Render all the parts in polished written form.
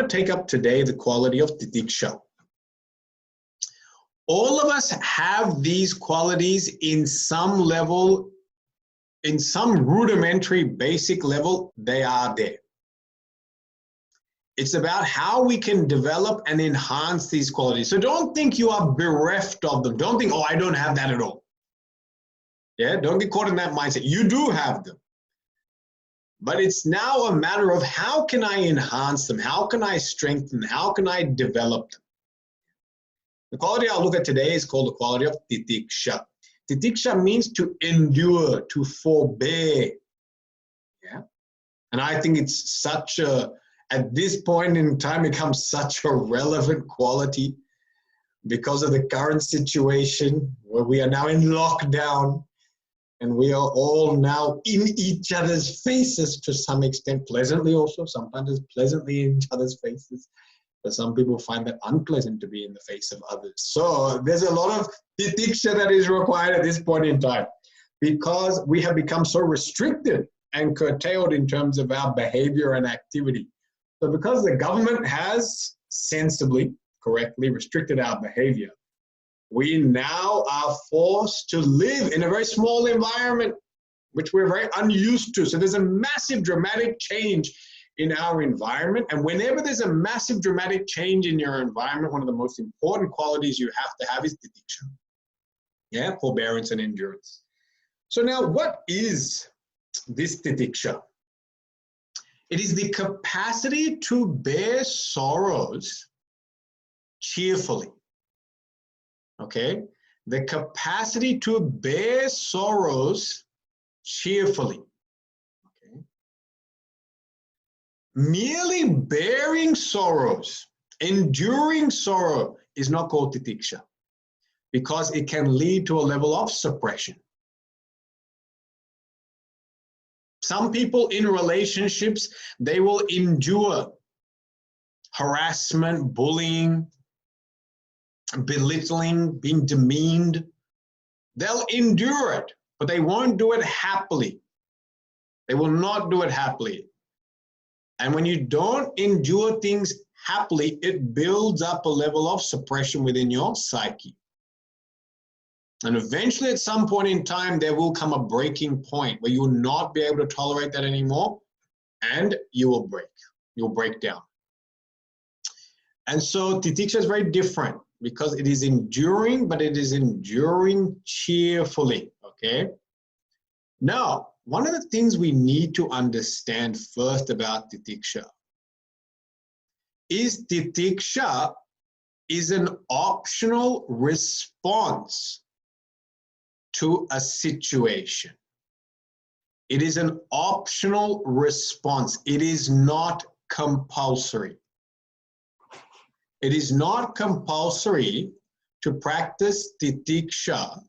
to take up today the quality of titiksha. All of us have these qualities in some level, in some rudimentary basic level, they are there. It's about how we can develop and enhance these qualities. So don't think you are bereft of them. Don't think, oh, I don't have that at all. Yeah, don't get caught in that mindset. You do have them. But it's now a matter of how can I enhance them? How can I strengthen them? How can I develop them? The quality I'll look at today is called the quality of titiksha. Titiksha means to endure, to forbear. Yeah. And I think it's such a, at this point in time, becomes such a relevant quality because of the current situation where we are now in lockdown. And we are all now in each other's faces to some extent, pleasantly also, sometimes it's pleasantly in each other's faces. But some people find that unpleasant to be in the face of others. So there's a lot of titiksha that is required at this point in time because we have become so restricted and curtailed in terms of our behavior and activity. So because the government has sensibly, correctly restricted our behavior, we now are forced to live in a very small environment, which we're very unused to. So there's a massive dramatic change in our environment. And whenever there's a massive dramatic change in your environment, one of the most important qualities you have to have is titiksha. Yeah, forbearance and endurance. So now what is this titiksha? It is the capacity to bear sorrows cheerfully. Okay, the capacity to bear sorrows cheerfully. Okay, merely bearing sorrows, enduring sorrow is not called titiksha because it can lead to a level of suppression. Some people in relationships, they will endure harassment, bullying, belittling, being demeaned. They'll endure it, but they won't do it happily. They will not do it happily. And when you don't endure things happily, it builds up a level of suppression within your psyche. And eventually, at some point in time, there will come a breaking point where you will not be able to tolerate that anymore, and you will break. You'll break down. And so titiksha is very different, because it is enduring, but it is enduring cheerfully, okay? Now, one of the things we need to understand first about titiksha is titiksha is an optional response to a situation. It is an optional response. It is not compulsory. It is not compulsory to practice titiksha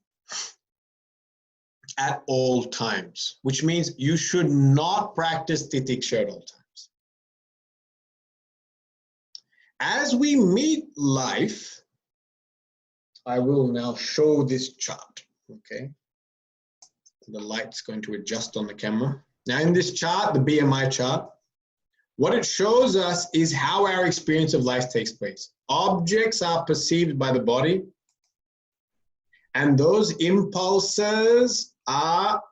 at all times, which means you should not practice titiksha at all times. As we meet life, I will now show this chart, okay? The light's going to adjust on the camera. Now in this chart, the BMI chart, what it shows us is how our experience of life takes place. Objects are perceived by the body, and those impulses are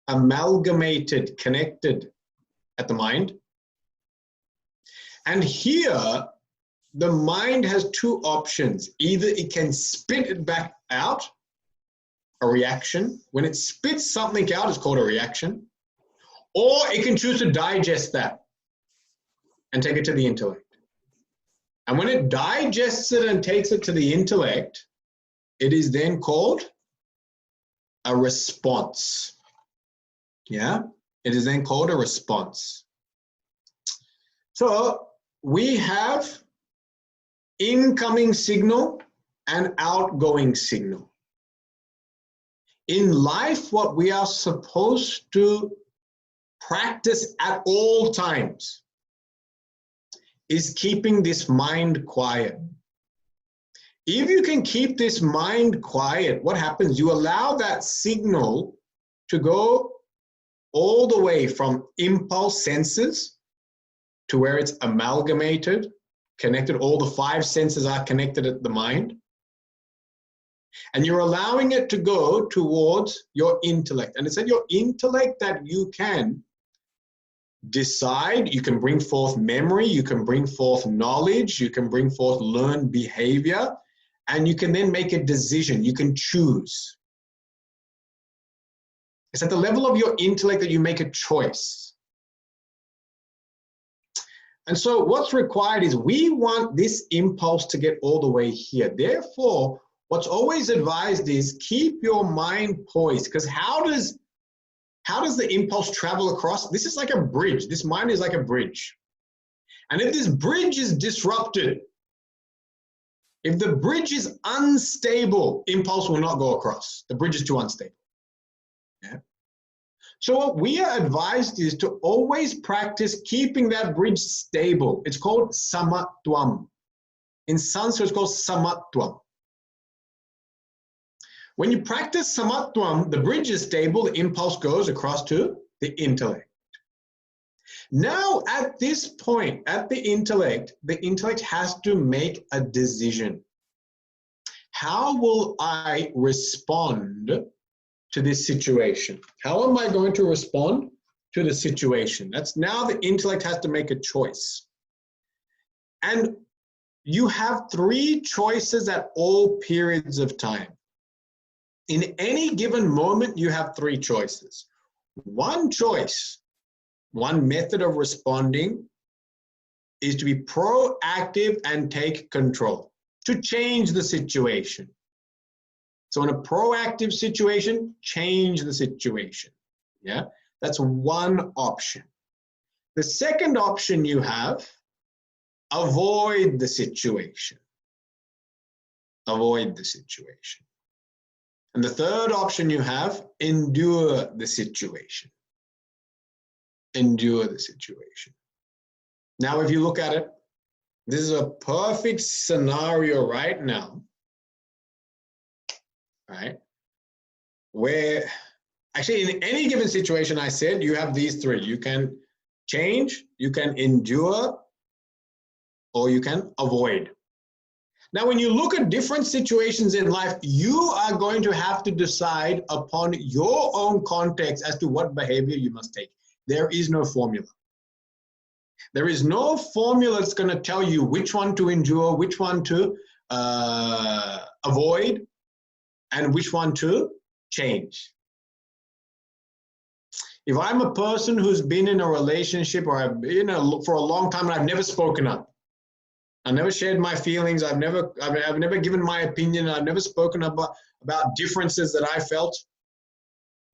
amalgamated, connected at the mind. And here, the mind has two options. Either it can spit it back out, a reaction. When it spits something out, it's called a reaction. Or it can choose to digest that and take it to the intellect. And when it digests it and takes it to the intellect, it is then called a response. Yeah, it is then called a response. So we have incoming signal and outgoing signal. In life, what we are supposed to practice at all times is keeping this mind quiet. If you can keep this mind quiet, what happens? You allow that signal to go all the way from impulse senses to where it's amalgamated connected. All the five senses are connected at the mind. And you're allowing it to go towards your intellect. And it's at your intellect that you can decide, you can bring forth memory, you can bring forth knowledge, you can bring forth learned behavior, and you can then make a decision. You can choose. It's at the level of your intellect that you make a choice. And so what's required is we want this impulse to get all the way here. Therefore, what's always advised is keep your mind poised, because how does the impulse travel across? This is like a bridge. This mind is like a bridge. And if this bridge is disrupted, if the bridge is unstable, impulse will not go across. The bridge is too unstable. Yeah. So what we are advised is to always practice keeping that bridge stable. It's called samatvam. In Sanskrit, it's called samatvam. When you practice samatvam, the bridge is stable, the impulse goes across to the intellect. Now, at this point, at the intellect has to make a decision. How will I respond to this situation? How am I going to respond to the situation? That's now the intellect has to make a choice. And you have three choices at all periods of time. In any given moment, you have three choices. One choice, one method of responding is to be proactive and take control, to change the situation. So in a proactive situation, change the situation. Yeah, that's one option. The second option you have, avoid the situation. Avoid the situation. And the third option you have, endure the situation. Endure the situation. Now, if you look at it, this is a perfect scenario right now, right? Where actually in any given situation, I said you have these three. You can change, you can endure, or you can avoid. Now, when you look at different situations in life, you are going to have to decide upon your own context as to what behavior you must take. There is no formula. There is no formula that's going to tell you which one to endure, which one to avoid, and which one to change. If I'm a person who's been in a relationship or I've been for a long time and I've never spoken up, I've never shared my feelings, I've never given my opinion, I've never spoken about differences that I felt,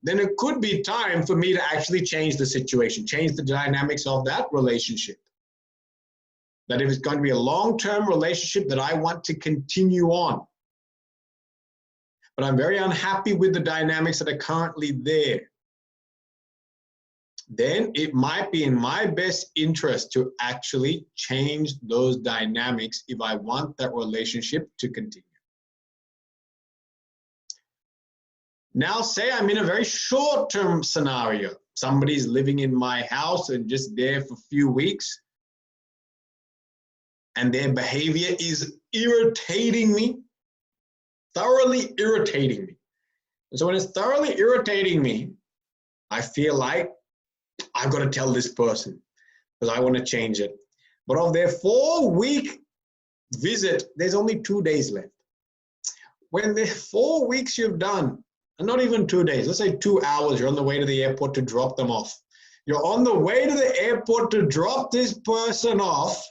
then it could be time for me to actually change the situation, change the dynamics of that relationship. That if it's going to be a long-term relationship that I want to continue on, but I'm very unhappy with the dynamics that are currently there, then it might be in my best interest to actually change those dynamics if I want that relationship to continue. Now, say I'm in a very short-term scenario. Somebody's living in my house and just there for a few weeks, and their behavior is irritating me, thoroughly irritating me. And so when it's thoroughly irritating me, I feel like I've got to tell this person because I want to change it. But of their 4-week visit, there's only 2 days left. When the 4 weeks you've done, and not even 2 days, let's say 2 hours, you're on the way to the airport to drop them off. You're on the way to the airport to drop this person off.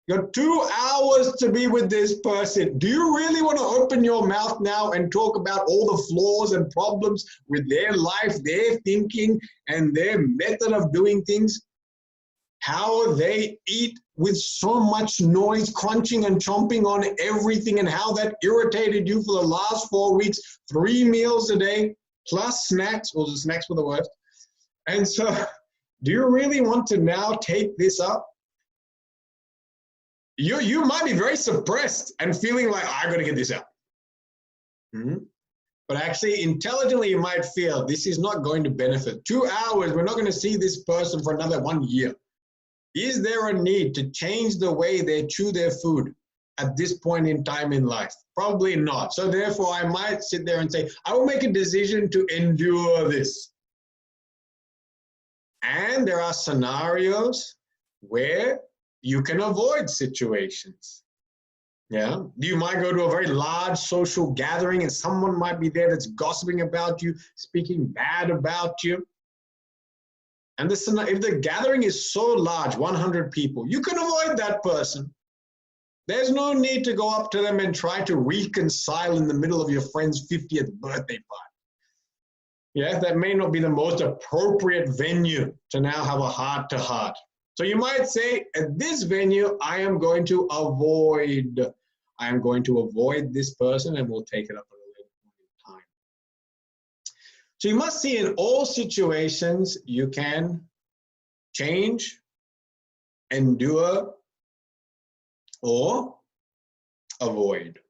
You're 2 hours to be with this person. Do you really want to open your mouth now and talk about all the flaws and problems with their life, their thinking, and their method of doing things? How they eat with so much noise, crunching and chomping on everything, and how that irritated you for the last 4 weeks, 3 meals a day, plus snacks. Well, the snacks were the worst. And so, do you really want to now take this up? You might be very suppressed and feeling like, I got to get this out. But actually, intelligently, you might feel this is not going to benefit. 2 hours, we're not going to see this person for another 1 year. Is there a need to change the way they chew their food at this point in time in life? Probably not. So therefore, I might sit there and say, I will make a decision to endure this. And there are scenarios where you can avoid situations. Yeah, you might go to a very large social gathering and someone might be there that's gossiping about you, speaking bad about you. And if the gathering is so large, 100 people, you can avoid that person. There's no need to go up to them and try to reconcile in the middle of your friend's 50th birthday party. Yeah, that may not be the most appropriate venue to now have a heart-to-heart. So you might say, at this venue, I am going to avoid this person, and we'll take it up at a later point in time. So you must see, in all situations, you can change, endure, or avoid.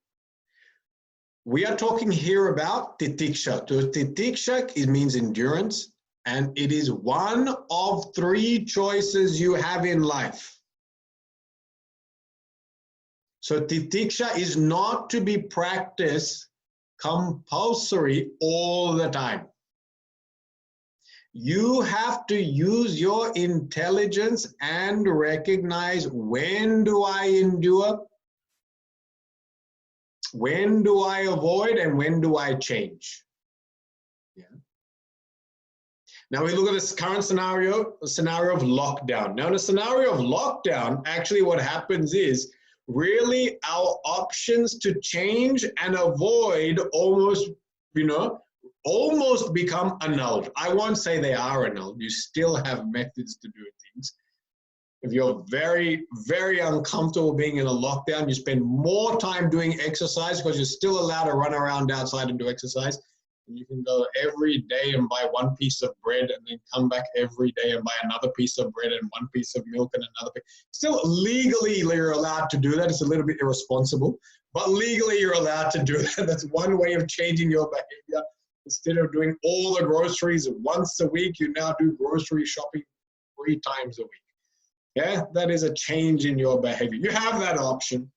We are talking here about titiksha. So titiksha, it means endurance, and it is one of 3 choices you have in life. So titiksha is not to be practiced compulsory all the time. You have to use your intelligence and recognize, when do I endure? When do I avoid, and when do I change? Yeah. Now we look at this current scenario, the scenario of lockdown. Now in a scenario of lockdown, actually what happens is, really our options to change and avoid almost become annulled. I won't say they are annulled. You still have methods to do things. If you're very, very uncomfortable being in a lockdown, you spend more time doing exercise because you're still allowed to run around outside and do exercise. And you can go every day and buy 1 piece of bread and then come back every day and buy another piece of bread and 1 piece of milk and another piece. Still legally you're allowed to do that. It's a little bit irresponsible, but legally you're allowed to do that. That's one way of changing your behavior. Instead of doing all the groceries once a week, you now do grocery shopping 3 times a week. Yeah, that is a change in your behavior. You have that option.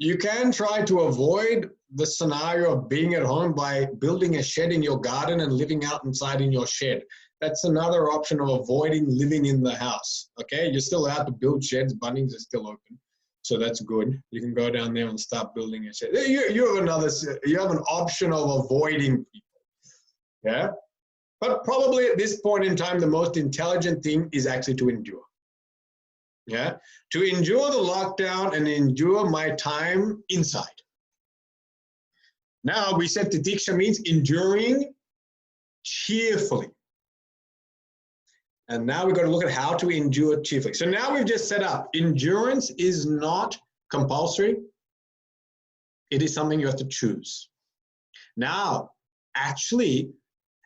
You can try to avoid the scenario of being at home by building a shed in your garden and living out inside in your shed. That's another option of avoiding living in the house. Okay, you're still allowed to build sheds. Bunnings are still open. So that's good. You can go down there and start building a shed. You have an option of avoiding people. Yeah. But probably at this point in time, the most intelligent thing is actually to endure. Yeah, to endure the lockdown and endure my time inside. Now we said titiksha means enduring cheerfully. And now we're going to look at how to endure cheerfully. So now we've just set up, endurance is not compulsory. It is something you have to choose. Now, actually,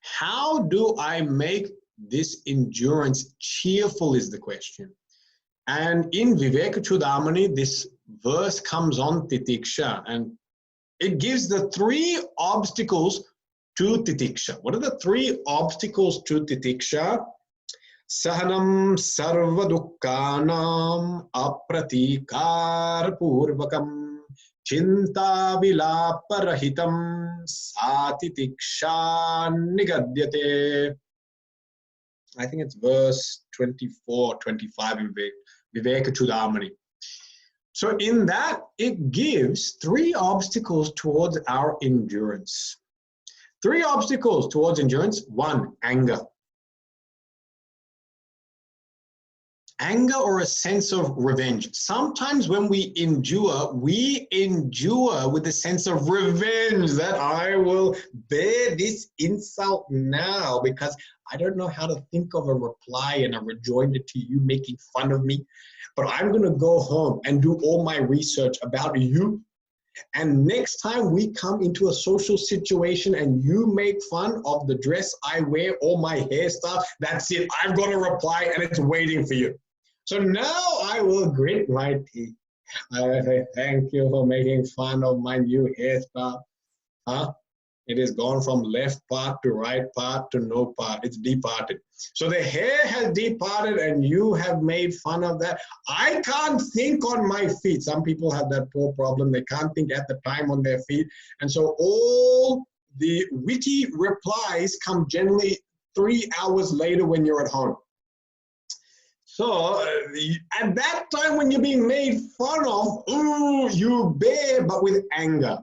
how do I make this endurance cheerful is the question. And in Vivekachudamani, this verse comes on titiksha, and it gives the 3 obstacles to titiksha. What are the 3 obstacles to titiksha? Sahanam sarva dukkhanam apratikar purvakam chinta vilaparahitam satitiksha nigadyate. I think it's verse 24, 25 in Vivekachudamani. So in that, it gives 3 obstacles towards our endurance. 3 obstacles towards endurance. 1, anger. Anger, or a sense of revenge. Sometimes when we endure with a sense of revenge, that I will bear this insult now because I don't know how to think of a reply and a rejoinder to you making fun of me. But I'm going to go home and do all my research about you. And next time we come into a social situation and you make fun of the dress I wear or my hairstyle, that's it. I've got a reply and it's waiting for you. So now I will grit my teeth. I will say, thank you for making fun of my new hairstyle. Huh? It has gone from left part to right part to no part. It's departed. So the hair has departed and you have made fun of that. I can't think on my feet. Some people have that poor problem. They can't think at the time on their feet. And so all the witty replies come generally 3 hours later when you're at home. So at that time when you're being made fun of, ooh, you bear, but with anger.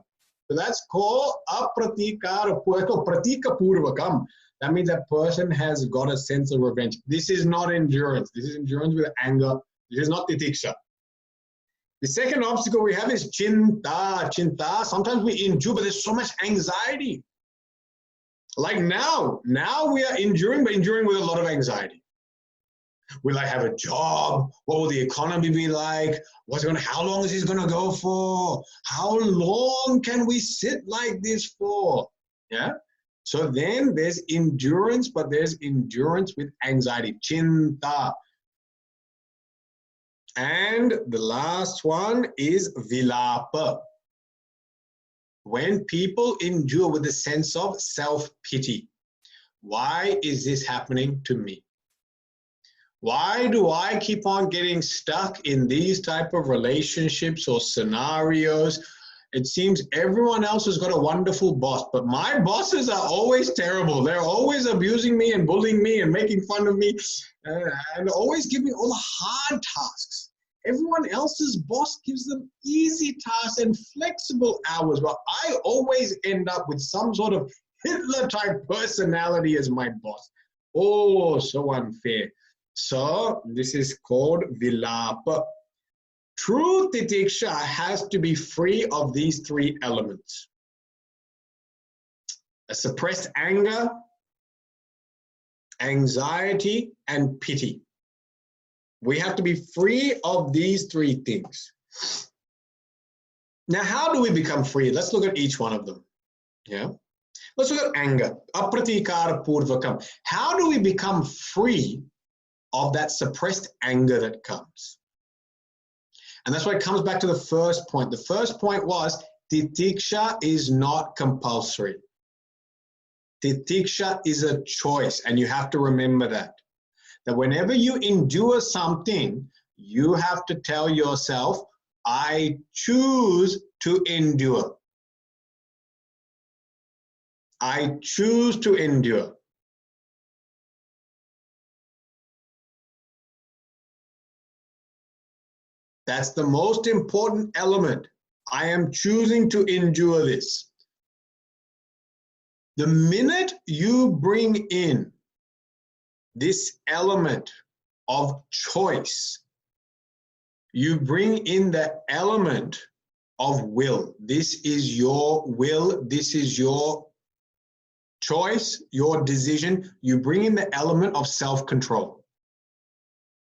So that's called pratika purvakam. That means that person has got a sense of revenge. This is not endurance. This is endurance with anger. This is not titiksha. The second obstacle we have is chinta. Chinta, sometimes we endure, but there's so much anxiety. Like now we are enduring, but enduring with a lot of anxiety. Will I have a job? What will the economy be like? How long is this going to go for? How long can we sit like this for? Yeah. So then there's endurance, but there's endurance with anxiety. Chinta. And the last one is vilapa. When people endure with a sense of self-pity. Why is this happening to me? Why do I keep on getting stuck in these type of relationships or scenarios? It seems everyone else has got a wonderful boss, but my bosses are always terrible. They're always abusing me and bullying me and making fun of me and always giving me all the hard tasks. Everyone else's boss gives them easy tasks and flexible hours, but I always end up with some sort of Hitler-type personality as my boss. Oh, so unfair. So this is called vilapa. True titiksha has to be free of these three elements. A suppressed anger, anxiety, and pity. We have to be free of these three things. Now, how do we become free? Let's look at each one of them. Yeah. Let's look at anger. Apratikara purvakam. How do we become free of that suppressed anger that comes? And that's why it comes back to the first point. The first point was titiksha is not compulsory. Titiksha is a choice, and you have to remember that. That whenever you endure something, you have to tell yourself, I choose to endure. I choose to endure. That's the most important element. I am choosing to endure this. The minute you bring in this element of choice, you bring in the element of will. This is your will. This is your choice, your decision. You bring in the element of self-control.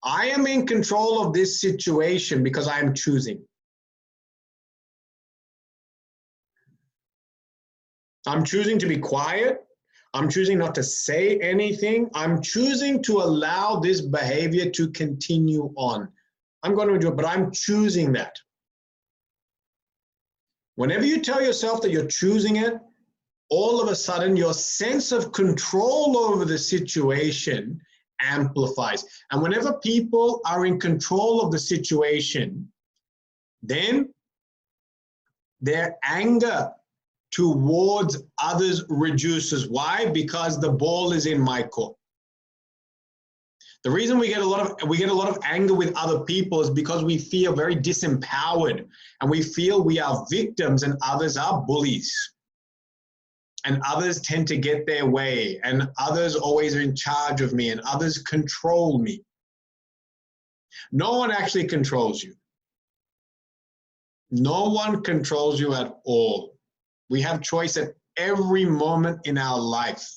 I am in control of this situation because I am choosing. I'm choosing to be quiet. I'm choosing not to say anything. I'm choosing to allow this behavior to continue on. I'm going to do it, but I'm choosing that. Whenever you tell yourself that you're choosing it, all of a sudden your sense of control over the situation amplifies. And whenever people are in control of the situation, then their anger towards others reduces. Why? Because the ball is in my court. The reason we get a lot of anger with other people is because we feel very disempowered and we feel we are victims and others are bullies. And others tend to get their way, and others always are in charge of me, and others control me. No one actually controls you. No one controls you at all. We have choice at every moment in our life.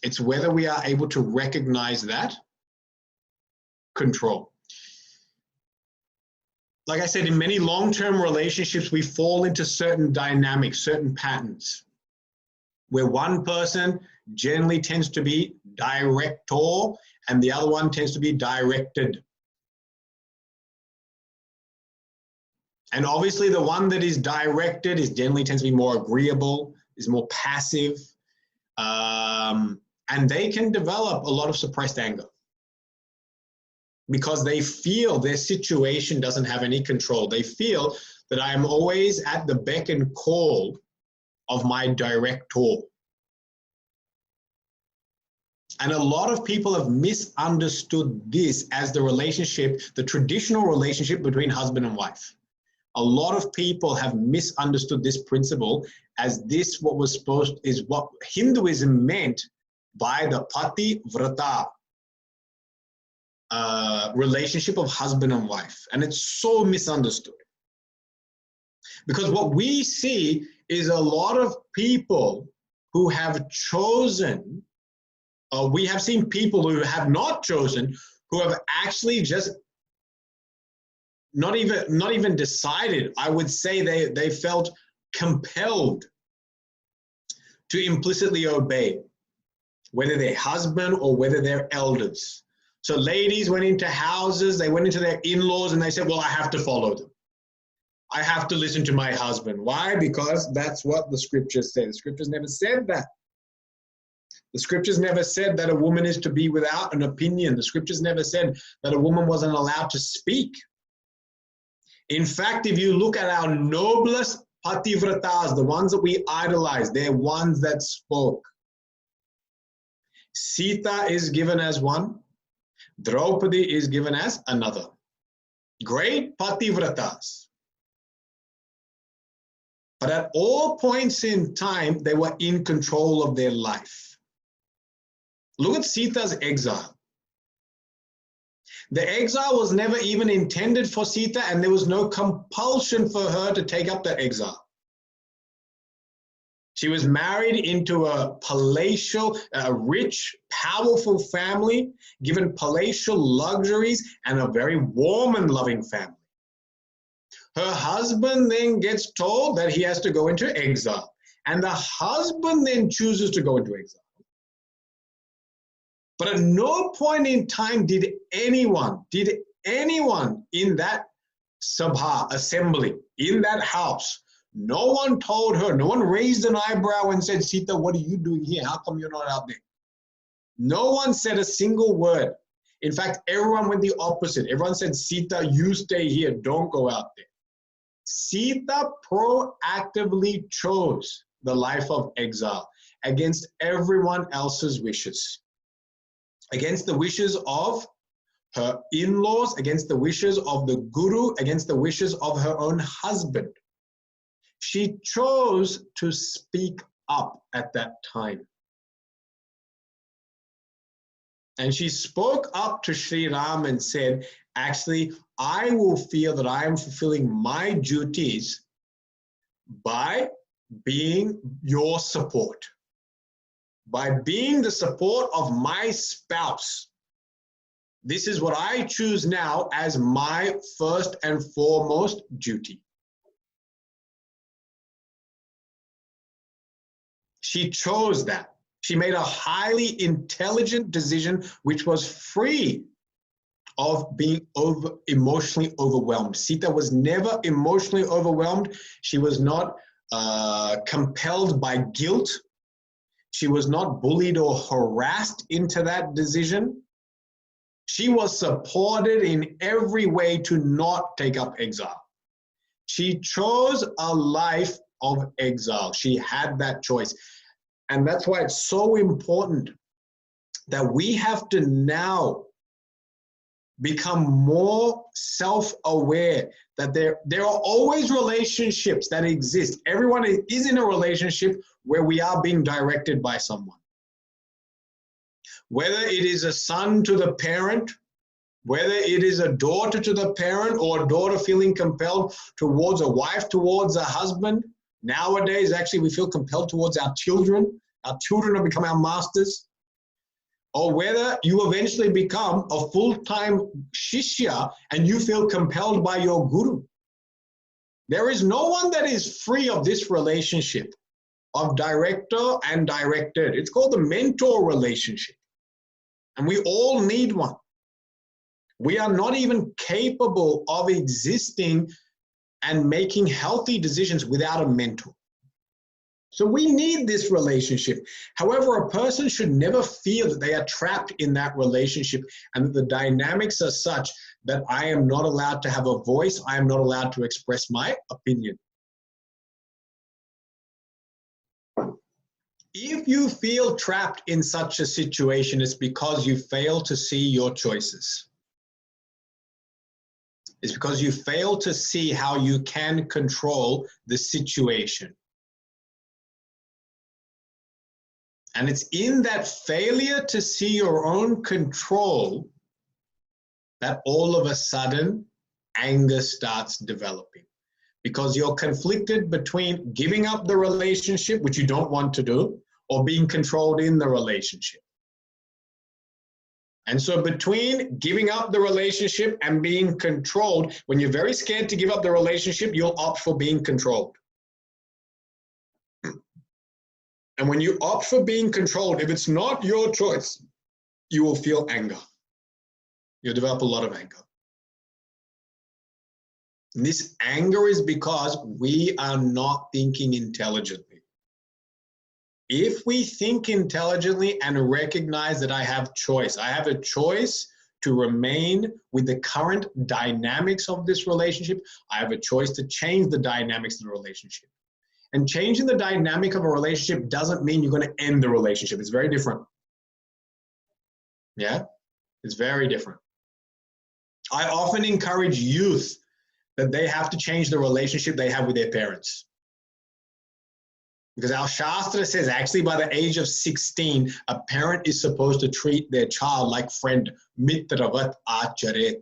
It's whether we are able to recognize that control. Like I said, in many long-term relationships, we fall into certain dynamics, certain patterns, where one person generally tends to be director and the other one tends to be directed. And obviously the one that is directed is generally tends to be more agreeable, is more passive, and they can develop a lot of suppressed anger because they feel their situation doesn't have any control. They feel that I am always at the beck and call of my director. And a lot of people have misunderstood this as the relationship, the traditional relationship between husband and wife. A lot of people have misunderstood this principle as this is what Hinduism meant by the Pati Vrata relationship of husband and wife. And it's so misunderstood. Because what we see is a lot of people who have chosen, we have seen people who have not chosen, who have actually just not even decided. I would say they felt compelled to implicitly obey, whether their husband or whether they're elders. So ladies went into houses, they went into their in-laws and they said, well, I have to follow them. I have to listen to my husband. Why? Because that's what the scriptures say. The scriptures never said that. The scriptures never said that a woman is to be without an opinion. The scriptures never said that a woman wasn't allowed to speak. In fact, if you look at our noblest pativratas, the ones that we idolize, they're ones that spoke. Sita is given as one. Draupadi is given as another. Great pativratas. But at all points in time, they were in control of their life. Look at Sita's exile. The exile was never even intended for Sita, and there was no compulsion for her to take up the exile. She was married into a palatial, a rich, powerful family, given palatial luxuries and a very warm and loving family. Her husband then gets told that he has to go into exile, and the husband then chooses to go into exile. But at no point in time did anyone in that sabha, assembly, in that house, no one told her, no one raised an eyebrow and said, Sita, what are you doing here? How come you're not out there? No one said a single word. In fact, everyone went the opposite. Everyone said, Sita, you stay here, don't go out there. Sita proactively chose the life of exile against everyone else's wishes. Against the wishes of her in-laws, against the wishes of the guru, against the wishes of her own husband. She chose to speak up at that time. And she spoke up to Sri Ram and said, actually, I will feel that I am fulfilling my duties by being your support. By being the support of my spouse. This is what I choose now as my first and foremost duty. She chose that. She made a highly intelligent decision which was free of being emotionally overwhelmed. Sita was never emotionally overwhelmed. She was not compelled by guilt. She was not bullied or harassed into that decision. She was supported in every way to not take up exile. She chose a life of exile. She had that choice. And that's why it's so important that we have to now become more self-aware that there are always relationships that exist. Everyone is in a relationship where we are being directed by someone. Whether it is a son to the parent, whether it is a daughter to the parent, or a daughter feeling compelled towards a wife, towards a husband. Nowadays, actually, we feel compelled towards our children. Our children have become our masters. Or whether you eventually become a full-time shishya and you feel compelled by your guru. There is no one that is free of this relationship of director and directed. It's called the mentor relationship. And we all need one. We are not even capable of existing and making healthy decisions without a mentor. So we need this relationship. However, a person should never feel that they are trapped in that relationship and that the dynamics are such that I am not allowed to have a voice, I am not allowed to express my opinion. If you feel trapped in such a situation, it's because you fail to see your choices. It's because you fail to see how you can control the situation. And it's in that failure to see your own control that all of a sudden anger starts developing. Because you're conflicted between giving up the relationship, which you don't want to do, or being controlled in the relationship. And so between giving up the relationship and being controlled, when you're very scared to give up the relationship, you'll opt for being controlled. And when you opt for being controlled, if it's not your choice, you will feel anger. You'll develop a lot of anger. And this anger is because we are not thinking intelligently. If we think intelligently and recognize that I have choice, I have a choice to remain with the current dynamics of this relationship, I have a choice to change the dynamics of the relationship. And changing the dynamic of a relationship doesn't mean you're going to end the relationship. It's very different. Yeah, it's very different. I often encourage youth that they have to change the relationship they have with their parents. Because our Shastra says actually by the age of 16, a parent is supposed to treat their child like friend, mitravat acharet.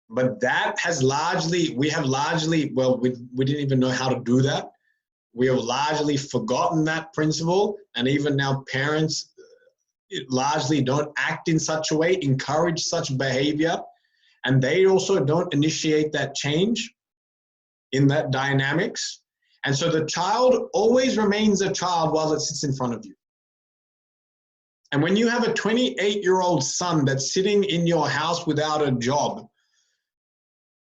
But that has largely, we didn't even know how to do that. We have largely forgotten that principle. And even now parents largely don't act in such a way, encourage such behavior. And they also don't initiate that change in that dynamics. And so the child always remains a child while it sits in front of you. And when you have a 28-year-old son that's sitting in your house without a job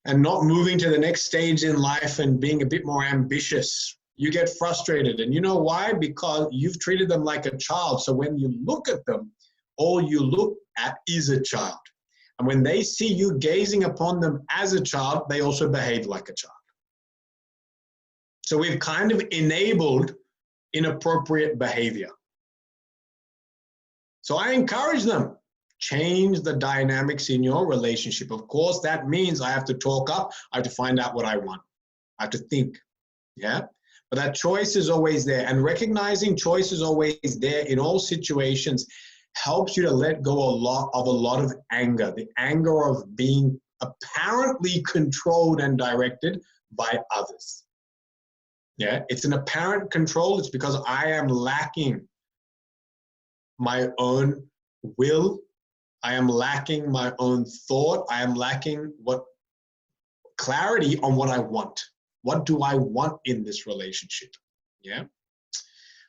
and not moving to the next stage in life and being a bit more ambitious, you get frustrated. And you know why? Because you've treated them like a child. So when you look at them, all you look at is a child. And when they see you gazing upon them as a child, they also behave like a child. So we've kind of enabled inappropriate behavior. So I encourage them, change the dynamics in your relationship. Of course, that means I have to talk up. I have to find out what I want. I have to think, yeah? But that choice is always there. And recognizing choice is always there in all situations helps you to let go a lot of anger, the anger of being apparently controlled and directed by others. Yeah, it's an apparent control. It's because I am lacking my own will. I am lacking my own thought. I am lacking clarity on what I want. What do I want in this relationship? Yeah.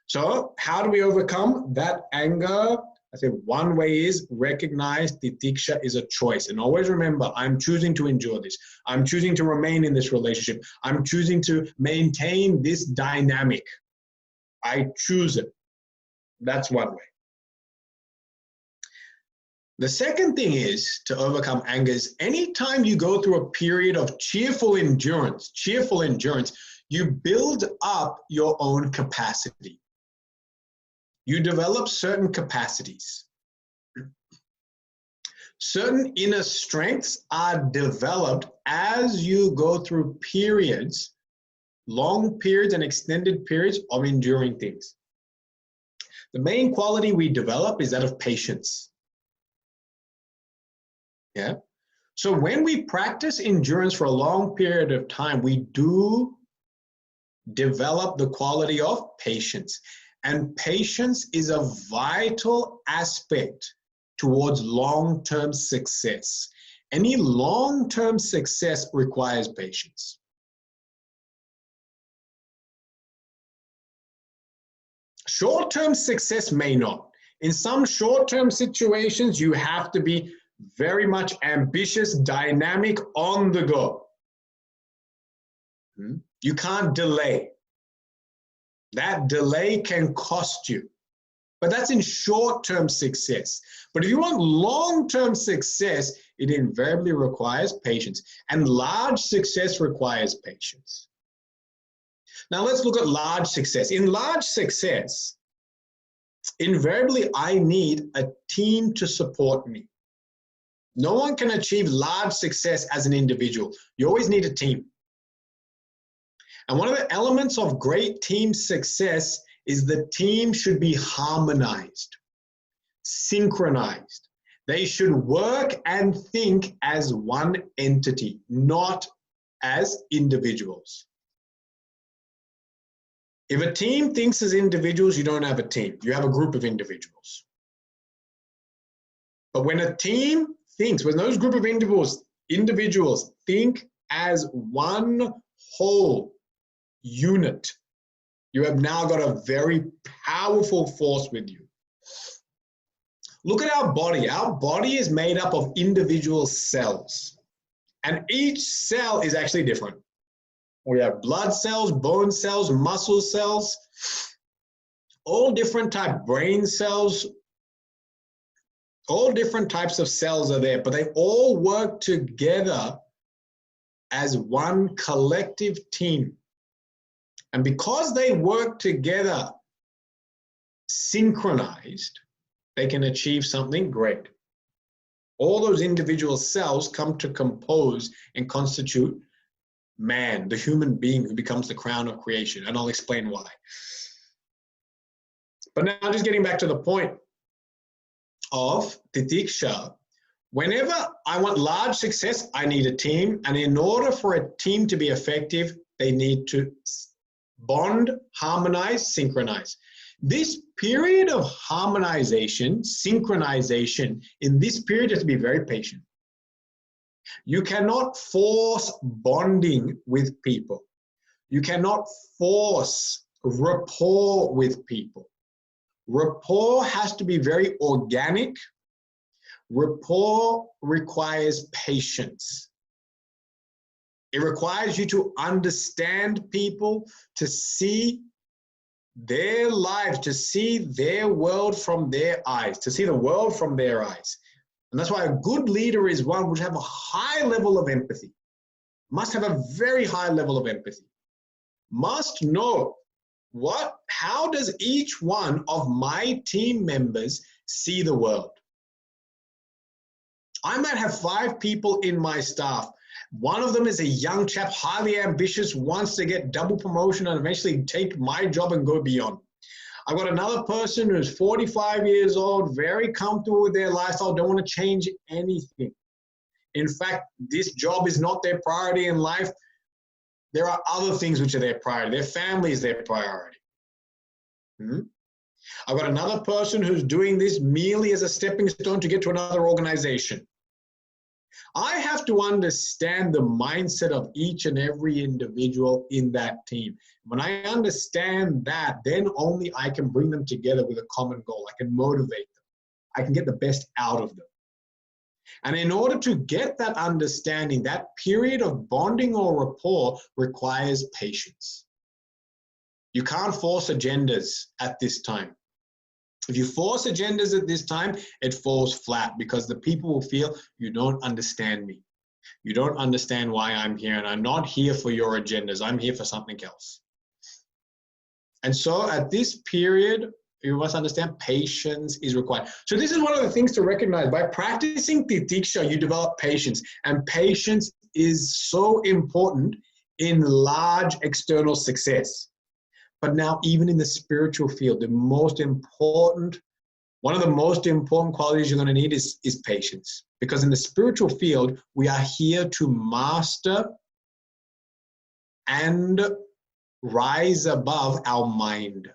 So how do we overcome that anger? I say one way is recognize titiksha is a choice. And always remember, I'm choosing to endure this. I'm choosing to remain in this relationship. I'm choosing to maintain this dynamic. I choose it. That's one way. The second thing is to overcome anger is anytime you go through a period of cheerful endurance, you build up your own capacity. You develop certain capacities. Certain inner strengths are developed as you go through periods, long periods and extended periods of enduring things. The main quality we develop is that of patience. Yeah. So when we practice endurance for a long period of time, we do develop the quality of patience. And patience is a vital aspect towards long-term success. Any long-term success requires patience. Short-term success may not. In some short-term situations, you have to be very much ambitious, dynamic, on the go. You can't delay. That delay can cost you. But that's in short-term success. But if you want long-term success, it invariably requires patience. And large success requires patience. Now let's look at large success. In large success, invariably I need a team to support me. No one can achieve large success as an individual. You always need a team. And one of the elements of great team success is the team should be harmonized, synchronized. They should work and think as one entity, not as individuals. If a team thinks as individuals, you don't have a team. You have a group of individuals. But when a team thinks, when those group of individuals think as one whole unit, you have now got a very powerful force with you. Look at our body. Our body is made up of individual cells, and each cell is actually different. We have blood cells, bone cells, muscle cells, all different types, brain cells, all different types of cells are there, but they all work together as one collective team. And because they work together synchronized, they can achieve something great. All those individual cells come to compose and constitute man, the human being who becomes the crown of creation. And I'll explain why. But now just getting back to the point of titiksha, whenever I want large success, I need a team. And in order for a team to be effective, they need to bond, harmonize, synchronize. This period of harmonization, synchronization, in this period you have to be very patient. You cannot force bonding with people. You cannot force rapport with people. Rapport has to be very organic. Rapport requires patience. It requires you to understand people, to see their lives, to see their world from their eyes, to see the world from their eyes. And that's why a good leader is one which have a high level of empathy, must have a very high level of empathy, must know how does each one of my team members see the world. I might have 5 people in my staff. One of them is a young chap, highly ambitious, wants to get double promotion and eventually take my job and go beyond. I've got another person who's 45 years old, very comfortable with their lifestyle, don't want to change anything. In fact, this job is not their priority in life. There are other things which are their priority. Their family is their priority. I've got another person who's doing this merely as a stepping stone to get to another organization. I have to understand the mindset of each and every individual in that team. When I understand that, then only I can bring them together with a common goal. I can motivate them. I can get the best out of them. And in order to get that understanding, that period of bonding or rapport requires patience. You can't force agendas at this time. If you force agendas at this time, it falls flat because the people will feel you don't understand me. You don't understand why I'm here, and I'm not here for your agendas. I'm here for something else. And so at this period, you must understand patience is required. So this is one of the things to recognize. By practicing titiksha, you develop patience, and patience is so important in large external success. But now even in the spiritual field, one of the most important qualities you're going to need is patience. Because in the spiritual field, we are here to master and rise above our mind.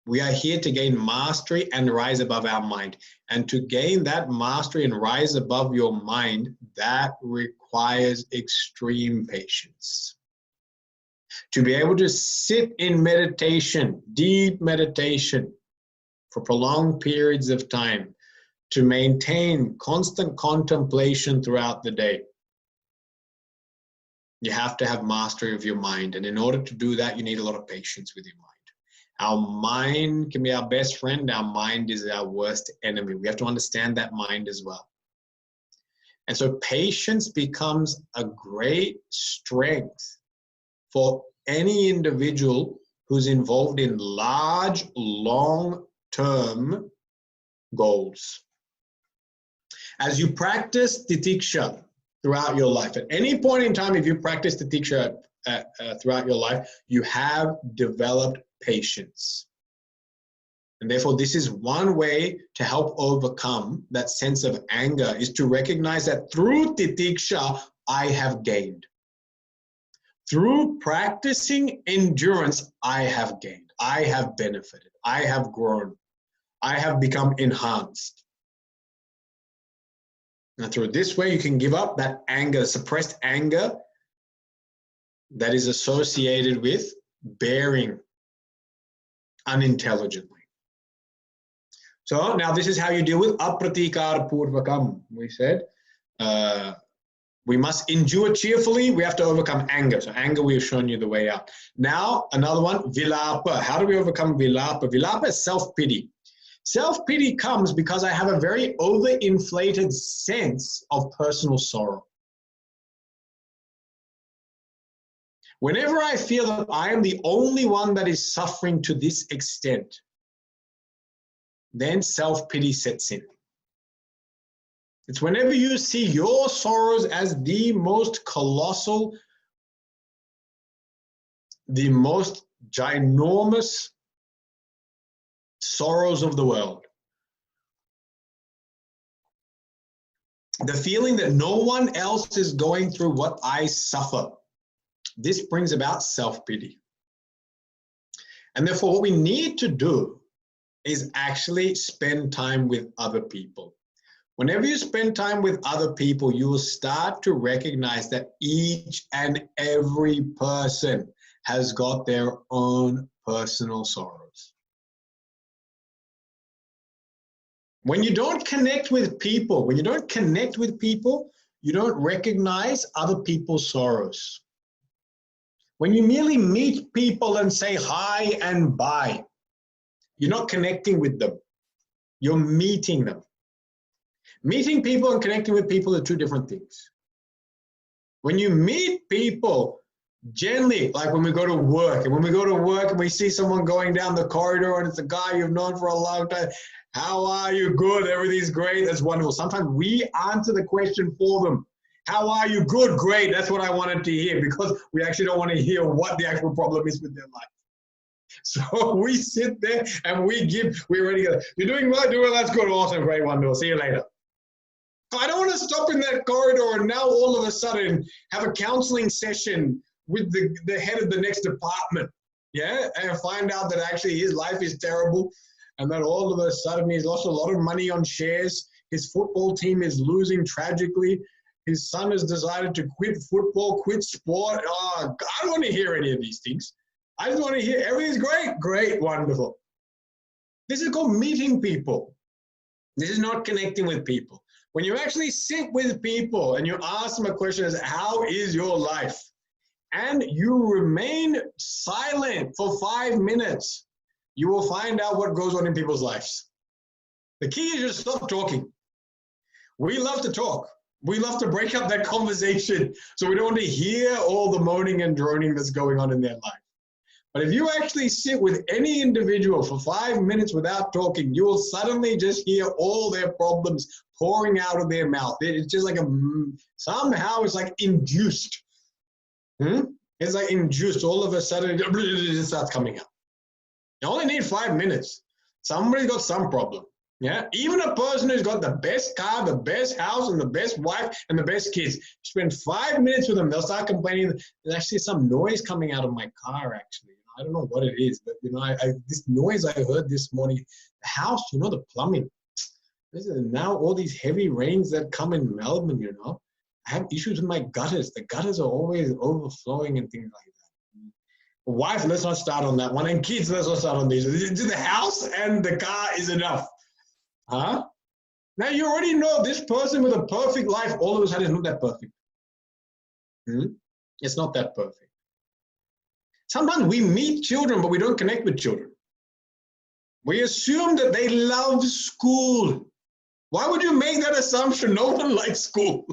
We are here to gain mastery and rise above our mind. And to gain that mastery and rise above your mind, that requires extreme patience. To be able to sit in meditation, deep meditation, for prolonged periods of time, to maintain constant contemplation throughout the day. You have to have mastery of your mind. And in order to do that, you need a lot of patience with your mind. Our mind can be our best friend. Our mind is our worst enemy. We have to understand that mind as well. And so patience becomes a great strength for any individual who's involved in large, long-term goals. As you practice titiksha throughout your life, at any point in time, if you practice titiksha throughout your life, you have developed patience. And therefore, this is one way to help overcome that sense of anger, is to recognize that through titiksha, I have gained. Through practicing endurance, I have gained. I have benefited. I have grown. I have become enhanced. And through this way, you can give up that anger, suppressed anger that is associated with bearing unintelligently. So now this is how you deal with apratikar purvakam. We said we must endure cheerfully. We have to overcome anger. So anger, we have shown you the way out. Now another one, vilapa. How do we overcome vilapa? Vilapa is self-pity. Self-pity comes because I have a very overinflated sense of personal sorrow. Whenever I feel that I am the only one that is suffering to this extent, then self-pity sets in. It's whenever you see your sorrows as the most colossal, the most ginormous sorrows of the world. The feeling that no one else is going through what I suffer. This brings about self-pity. And therefore, what we need to do is actually spend time with other people. Whenever you spend time with other people, you will start to recognize that each and every person has got their own personal sorrows. When you don't connect with people, you don't recognize other people's sorrows. When you merely meet people and say hi and bye, you're not connecting with them. You're meeting them. Meeting people and connecting with people are two different things. When you meet people, generally, like when we go to work, and we see someone going down the corridor and it's a guy you've known for a long time, how are you? Good, everything's great, that's wonderful. Sometimes we answer the question for them. How are you? Good, great, that's what I wanted to hear, because we actually don't want to hear what the actual problem is with their life. So we sit there and we're ready to go. You're doing well, that's good, awesome, great, wonderful, see you later. I don't want to stop in that corridor and now all of a sudden have a counseling session with the head of the next department, yeah, and find out that actually his life is terrible and that all of a sudden he's lost a lot of money on shares, his football team is losing tragically, his son has decided to quit football, quit sport. Oh, I don't want to hear any of these things. I just want to hear everything's great, great, wonderful. This is called meeting people. This is not connecting with people. When you actually sit with people and you ask them a question as, how is your life? And you remain silent for 5 minutes, you will find out what goes on in people's lives. The key is just stop talking. We love to talk. We love to break up that conversation, so we don't want to hear all the moaning and droning that's going on in their life. But if you actually sit with any individual for 5 minutes without talking, you will suddenly just hear all their problems pouring out of their mouth. It's just like somehow it's like induced. It's like induced. All of a sudden, it starts coming out. You only need 5 minutes. Somebody's got some problem. Yeah, even a person who's got the best car, the best house, and the best wife, and the best kids, spend 5 minutes with them, they'll start complaining. There's actually some noise coming out of my car, actually. I don't know what it is, but this noise I heard this morning, the house, the plumbing. Now all these heavy rains that come in Melbourne, I have issues with my gutters. The gutters are always overflowing and things like that. Wife, let's not start on that one. And kids, let's not start on these. The house and the car is enough. Huh? Now you already know this person with a perfect life all of a sudden is not that perfect. It's not that perfect. Sometimes we meet children, but we don't connect with children. We assume that they love school. Why would you make that assumption? No one likes school.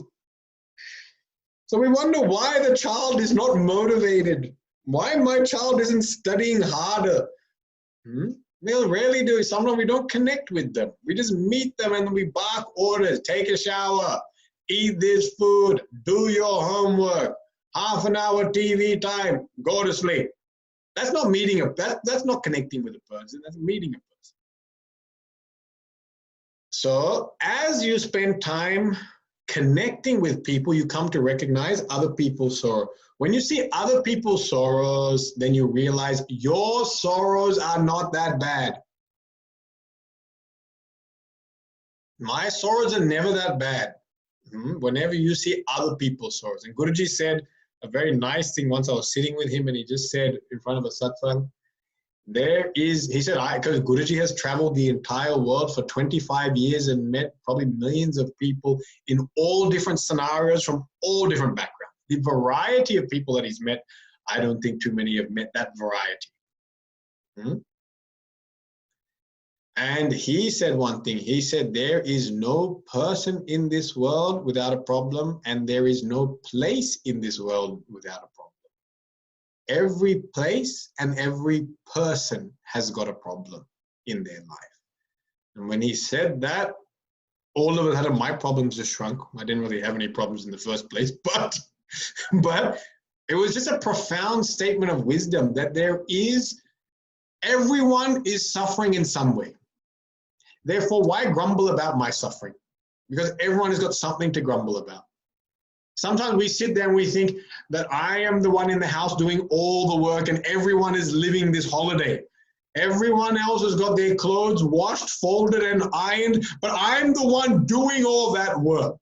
So we wonder why the child is not motivated. Why my child isn't studying harder. They'll rarely do it. Sometimes we don't connect with them. We just meet them and we bark orders. Take a shower. Eat this food. Do your homework. Half an hour TV time. Go to sleep. That's not meeting that's not connecting with a person. That's meeting a person. So as you spend time connecting with people, you come to recognize other people's sorrow. When you see other people's sorrows, then you realize your sorrows are not that bad. My sorrows are never that bad. Whenever you see other people's sorrows. And Guruji said a very nice thing once. I was sitting with him and he just said in front of a satsang, he said, because Guruji has traveled the entire world for 25 years and met probably millions of people in all different scenarios from all different backgrounds. The variety of people that he's met, I don't think too many have met that variety. And he said one thing. He said, there is no person in this world without a problem, and there is no place in this world without a problem. Every place and every person has got a problem in their life. And when he said that, all of a sudden my problems just shrunk. I didn't really have any problems in the first place, but it was just a profound statement of wisdom that everyone is suffering in some way. Therefore, why grumble about my suffering? Because everyone has got something to grumble about. Sometimes we sit there and we think that I am the one in the house doing all the work and everyone is living this holiday. Everyone else has got their clothes washed, folded, and ironed, but I'm the one doing all that work.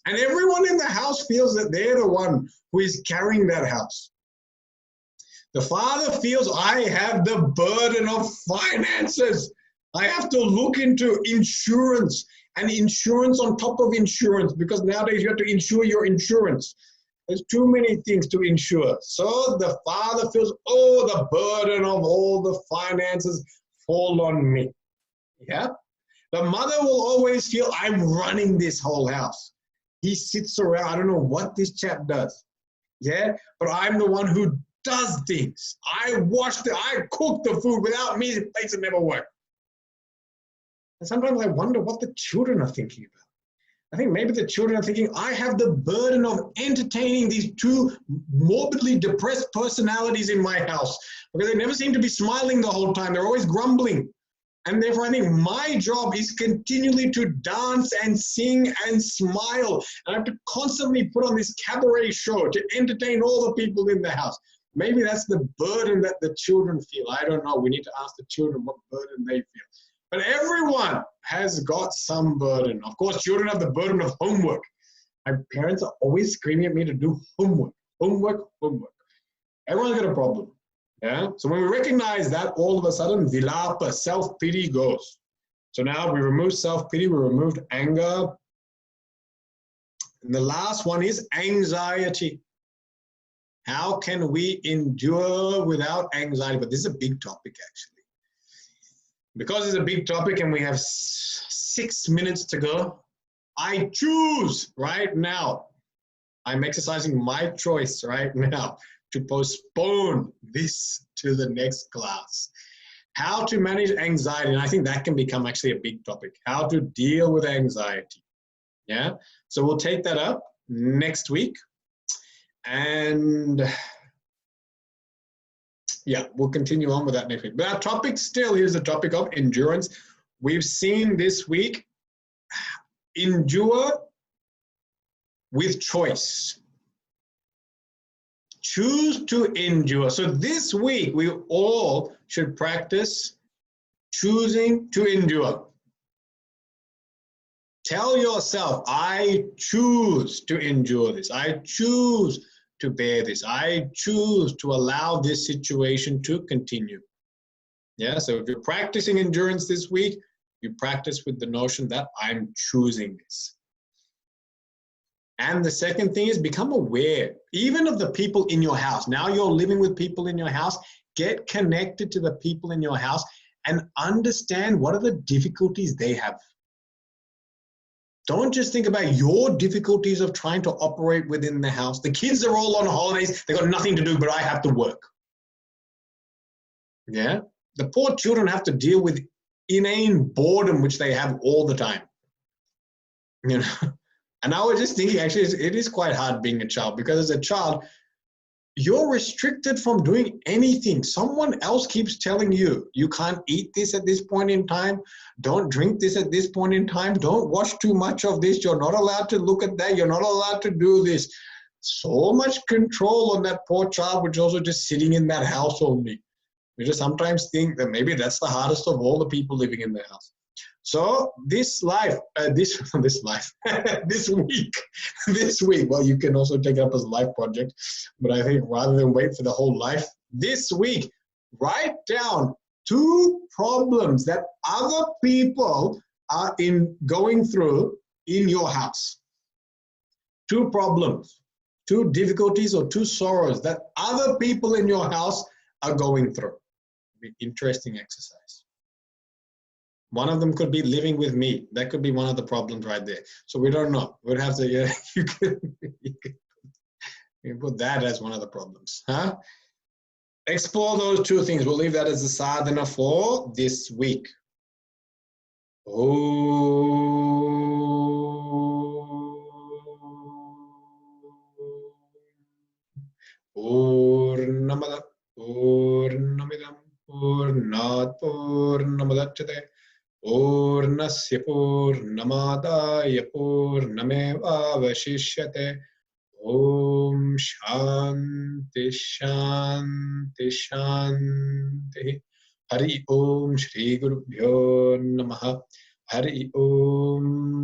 And everyone in the house feels that they're the one who is carrying that house. The father feels I have the burden of finances. I have to look into insurance and insurance on top of insurance, because nowadays you have to insure your insurance. There's too many things to insure. So the father feels, oh, the burden of all the finances fall on me. Yeah. The mother will always feel, I'm running this whole house. He sits around, I don't know what this chap does. Yeah. But I'm the one who does things. I cook the food. Without me, the place would never work. And sometimes I wonder what the children are thinking about. I think maybe the children are thinking, I have the burden of entertaining these two morbidly depressed personalities in my house, because they never seem to be smiling the whole time. They're always grumbling. And therefore, I think my job is continually to dance and sing and smile. And I have to constantly put on this cabaret show to entertain all the people in the house. Maybe that's the burden that the children feel. I don't know. We need to ask the children what burden they feel. But everyone has got some burden. Of course, children have the burden of homework. My parents are always screaming at me to do homework, homework, homework. Everyone's got a problem. Yeah. So when we recognize that, all of a sudden, vilapa, self-pity goes. So now we remove self-pity, we removed anger. And the last one is anxiety. How can we endure without anxiety? But this is a big topic, actually. Because it's a big topic and we have 6 minutes to go, I choose right now. I'm exercising my choice right now to postpone this to the next class. How to manage anxiety. And I think that can become actually a big topic. How to deal with anxiety. Yeah. So we'll take that up next week. And yeah, we'll continue on with that next week. But our topic still is the topic of endurance. We've seen this week, endure with choice. Choose to endure. So this week, we all should practice choosing to endure. Tell yourself, I choose to endure this. I choose to bear this. I choose to allow this situation to continue. Yeah, so if you're practicing endurance this week, you practice with the notion that I'm choosing this. And the second thing is become aware, even of the people in your house. Now you're living with people in your house. Get connected to the people in your house and understand what are the difficulties they have. Don't just think about your difficulties of trying to operate within the house. The kids are all on holidays. They've got nothing to do, but I have to work. Yeah. The poor children have to deal with inane boredom, which they have all the time. You know, and I was just thinking, actually, it is quite hard being a child, because as a child, you're restricted from doing anything. Someone else keeps telling you, you can't eat this at this point in time. Don't drink this at this point in time. Don't watch too much of this. You're not allowed to look at that. You're not allowed to do this. So much control on that poor child, which also just sitting in that house only. We just sometimes think that maybe that's the hardest of all the people living in the house. So this life, this week, well, you can also take it up as a life project, but I think rather than wait for the whole life, this week, write down 2 problems that other people are going through in your house. 2 problems, 2 difficulties or 2 sorrows that other people in your house are going through. Be interesting exercise. One of them could be living with me. That could be one of the problems right there. So we don't know. We'd have to, yeah, you can put that as one of the problems. Huh? Explore those 2 things. We'll leave that as the sadhana for this week. Purnamada Purnamidam Purnat Purnamadachyate Purnasya Purnamadaya Purnamevavashishyate. Om Shanti Shanti Shanti. Hari Om Shri Gurubhyo Namaha. Hari Om.